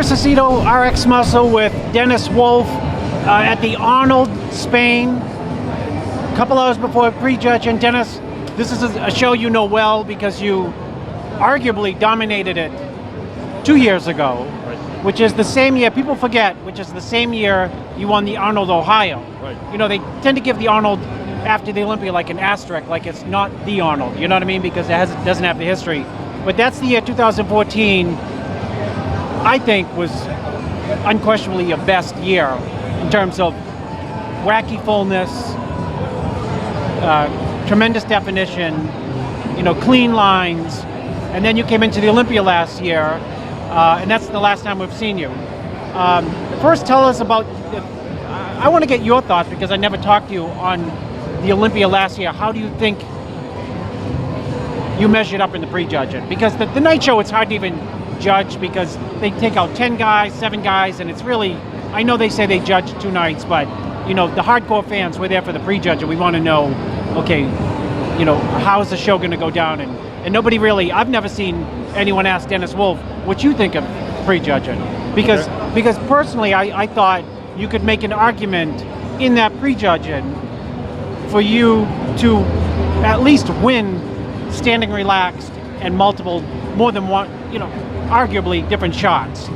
Chris Aceto, RxMuscle with Dennis Wolf at the Arnold, Spain. A couple hours before prejudge. And Dennis, this is a show you know well because you arguably dominated it 2 years ago, Right. which is the same year, people forget, which is the same year you won the Arnold, Ohio. Right. You know, they tend to give the Arnold after the Olympia like an asterisk, like it's not the Arnold, you know what I mean? Because it doesn't have the history. But that's the year 2014, I think was unquestionably your best year in terms of wacky fullness, tremendous definition, you know, clean lines, and then you came into the Olympia last year, and that's the last time we've seen you. First, tell us about, I want to get your thoughts because I never talked to you on the Olympia last year. How do you think you measured up in the prejudging? Because the night show, it's hard to even judge because they take out 10 guys, 7 guys, and it's really, I know they say they judge 2 nights, but you know, the hardcore fans, we're there for the prejudge and we want to know, okay, you know, how is the show going to go down? And nobody really, I've never seen anyone ask Dennis Wolf what you think of prejudging. Because personally, I thought you could make an argument in that prejudging for you to at least win standing relaxed and multiple, more than one, you know, arguably different shots.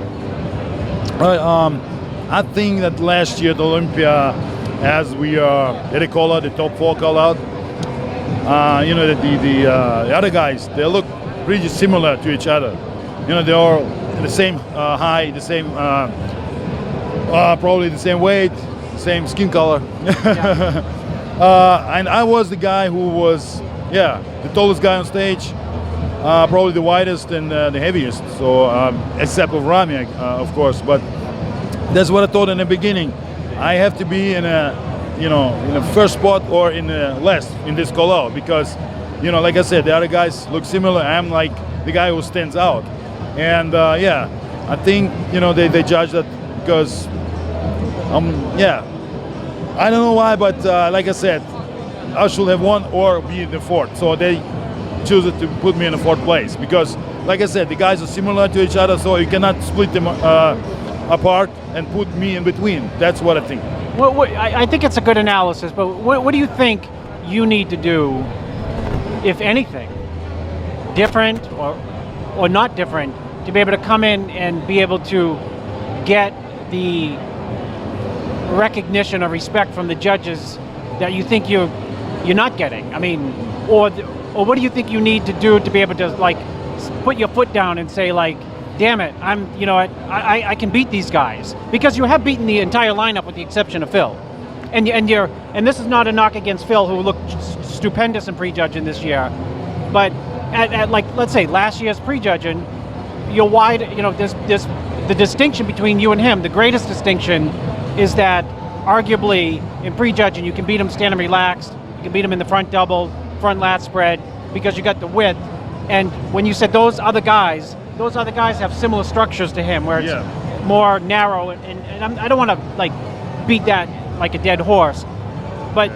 I think that last year at Olympia, as we had a call out, the top 4 call out, you know, the other guys, they look pretty similar to each other. You know, they're all the same height, the same, probably the same weight, same skin color. And I was the guy who was, the tallest guy on stage, probably the widest and the heaviest. So except of Rami, of course. But that's what I thought in the beginning. I have to be in a, you know, in the first spot or in the last in this call out because, you know, like I said, the other guys look similar. I'm like the guy who stands out. And I think, you know, they judge that because, I don't know why, but like I said, I should have won or be in the 4th. So they choose to put me in the 4th place because, like I said, the guys are similar to each other, so you cannot split them apart and put me in between. That's what I think. Well, I think it's a good analysis, but what do you think you need to do, if anything, different or not different, to be able to come in and be able to get the recognition or respect from the judges that you think you're not getting? I mean, or what do you think you need to do to be able to like put your foot down and say like, damn it, you know, I can beat these guys, because you have beaten the entire lineup with the exception of Phil, and this is not a knock against Phil, who looked stupendous in prejudging this year, but at like, let's say last year's prejudging, you're wide, you know, there's the distinction between you and him. The greatest distinction is that arguably in prejudging you can beat him standing relaxed, you can beat him in the front double, front lat spread, because you got the width. And when you said those other guys have similar structures to him, where it's more narrow, and I don't want to like beat that like a dead horse, but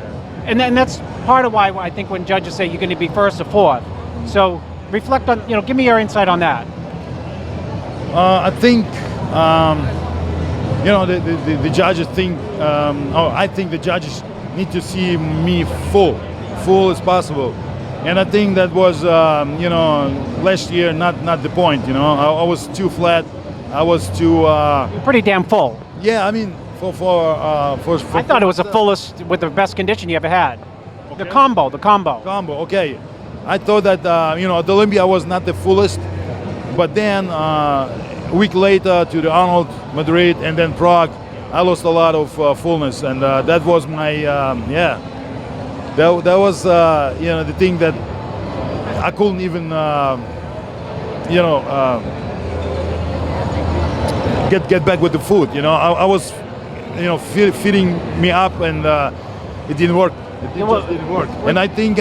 and that's part of why I think when judges say you're going to be 1st or 4th. So reflect on, you know, give me your insight on that. I think you know, the judges think, I think the judges need to see me full as possible. And I think that was, you know, last year not the point. You know, I was too flat. I was too. You're pretty damn full. Yeah, I mean, for I thought it was the fullest with the best condition you ever had. Okay. The combo. Combo. Okay, I thought that you know, at Olympia I was not the fullest, but then a week later to the Arnold, Madrid, and then Prague, I lost a lot of fullness, and that was my That was, you know, the thing that I couldn't even, you know, get back with the food. You know, I was, you know, feeding me up, and it didn't work. It just didn't work. And I think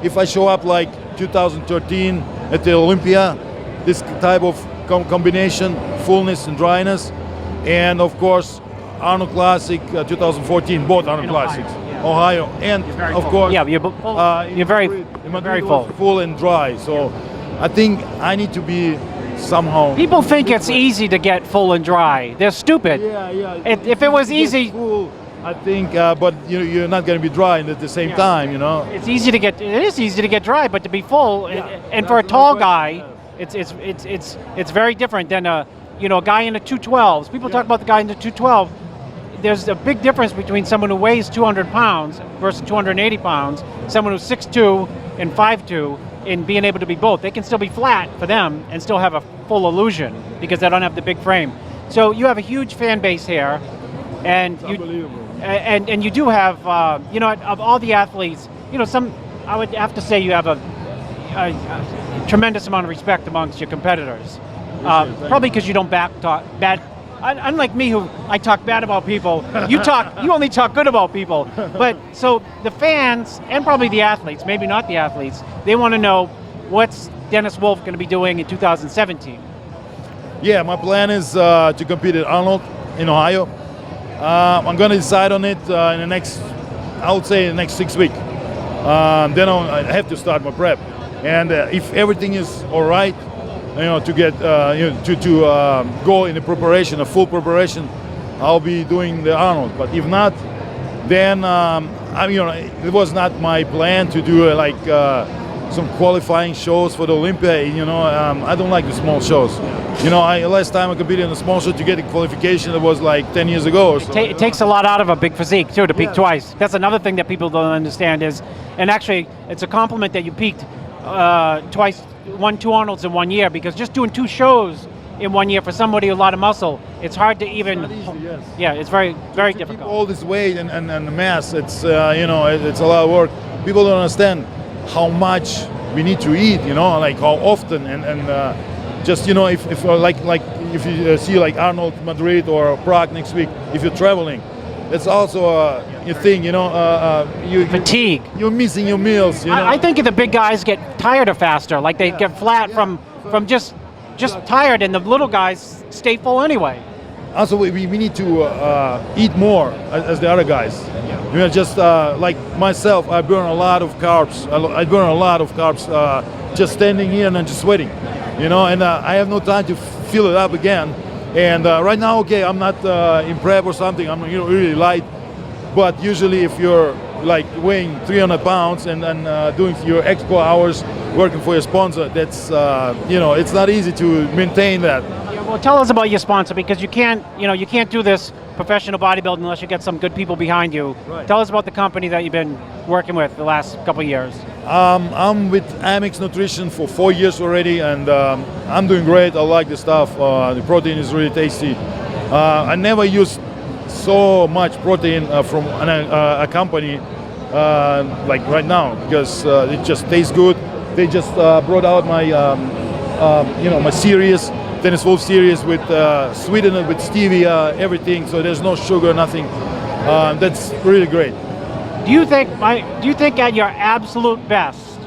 if I show up like 2013 at the Olympia, this type of combination, fullness and dryness, and of course Arnold Classic 2014, both Arnold Classics. Ohio, and of course, you're very full. Full and dry. So I think I need to be somehow. People think it's easy to get full and dry. They're stupid. Yeah. If it was you get easy, full, I think, but you're not going to be dry at the same time, you know. it's easy to get. It is easy to get dry, but to be full, Yeah, and for a that's my tall question, guy, it's very different than a guy in the 212s. People talk about the guy in the 212. There's a big difference between someone who weighs 200 pounds versus 280 pounds. Someone who's 6'2" and 5'2", in being able to be both. They can still be flat for them and still have a full illusion because they don't have the big frame. So you have a huge fan base here, and and you do have of all the athletes, I would have to say you have a tremendous amount of respect amongst your competitors. Probably because you don't talk bad. Unlike me, who I talk bad about people, you only talk good about people. But so the fans and probably the athletes, maybe not the athletes, they want to know what's Dennis Wolf going to be doing in 2017. Yeah, my plan is to compete at Arnold in Ohio. I'm going to decide on it in the next, I would say, the next 6 weeks. Then I have to start my prep, and if everything is all right, to get to go in the preparation, a full preparation, I'll be doing the Arnold. But if not, then it was not my plan to do some qualifying shows for the Olympia. I don't like the small shows. Last time I competed in a small show to get a qualification, it was like 10 years ago. So, it takes a lot out of a big physique too to peak twice. That's another thing that people don't understand and actually it's a compliment that you peaked twice. Won 2 Arnolds in 1 year, because just doing 2 shows in 1 year for somebody with a lot of muscle, it's hard to even. It's not easy, yes. Yeah, it's very to difficult. keep all this weight and the mass, it's it's a lot of work. People don't understand how much we need to eat, like how often and just if if you see like Arnold Madrid or Prague next week, if you're traveling, it's also a thing, Fatigue. You're missing your meals. I think the big guys get tired faster, like they get flat from just tired, and the little guys stay full anyway. Also, we need to eat more as the other guys. Just like myself, I burn a lot of carbs. I burn a lot of carbs just standing here and then just sweating, and I have no time to fill it up again. And right now, okay, I'm not in prep or something. I'm really light. But usually, if you're like weighing 300 pounds and doing your expo hours, working for your sponsor, that's it's not easy to maintain that. Yeah, well, tell us about your sponsor, because you can't do this professional bodybuilding unless you get some good people behind you. Right. Tell us about the company that you've been working with the last couple of years. I'm with Amex Nutrition for 4 years already, and I'm doing great. I like the stuff. The protein is really tasty. I never used so much protein from a company like right now, because it just tastes good. They just brought out my my series, Dennis Wolf series, with sweetened with stevia, everything. So there's no sugar, nothing. That's really great. Do you think at your absolute best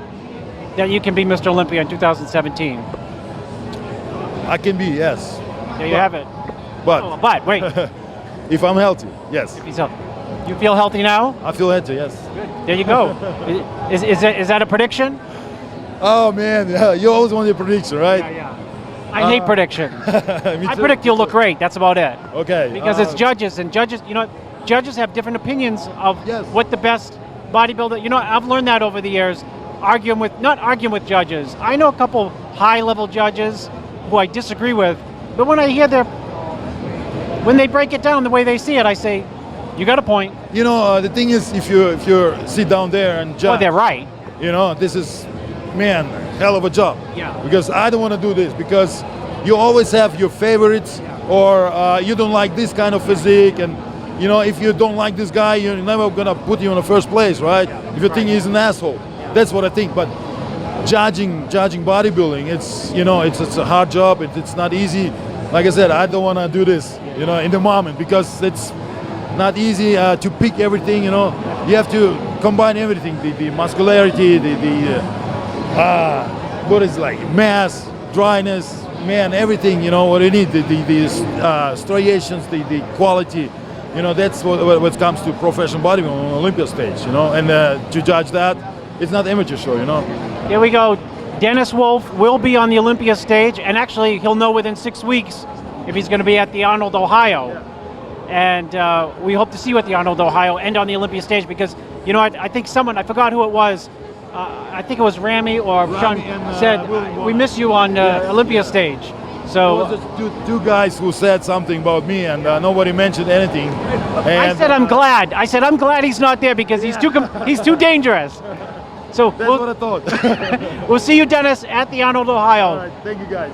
that you can be Mr. Olympia in 2017? I can be, yes. There you have it. But wait. if I'm healthy, yes. If he's healthy. You feel healthy now? I feel healthy, yes. There you go. Is that a prediction? Oh man, you always want your prediction, right? Yeah. I hate predictions. Me I too. predict you'll look great. That's about it. Okay. Because it's judges, and judges, judges have different opinions of Yes. what the best bodybuilder. I've learned that over the years. Not arguing with judges. I know a couple high-level judges who I disagree with, but when I hear when they break it down the way they see it, I say, you got a point. The thing is, if you sit down there and judge, Oh, they're right. this is, man, hell of a job. Yeah. Because I don't want to do this, because you always have your favorites, or you don't like this kind of physique, and if you don't like this guy, you're never gonna put you in the first place, right? If you think he's an asshole, that's what I think. But judging bodybuilding, it's a hard job. It's not easy. Like I said, I don't want to do this, in the moment, because it's not easy to pick everything. You have to combine everything: the muscularity, what is like mass, dryness, man, everything. What you need, the striations, the quality. That's what comes to professional bodybuilding on Olympia stage. And to judge that, it's not amateur show. Here we go. Dennis Wolf will be on the Olympia stage, and actually he'll know within 6 weeks if he's going to be at the Arnold, Ohio. And we hope to see you at the Arnold, Ohio, and on the Olympia stage, because, you know, I think someone, I forgot who it was, I think it was Rami or Sean, said, we miss you on Olympia stage. So There was just two guys who said something about me, and nobody mentioned anything. And I said I'm glad. I said I'm glad he's not there because he's too dangerous. So that's what I thought. we'll see you, Dennis, at the Arnold, Ohio. All right, thank you guys.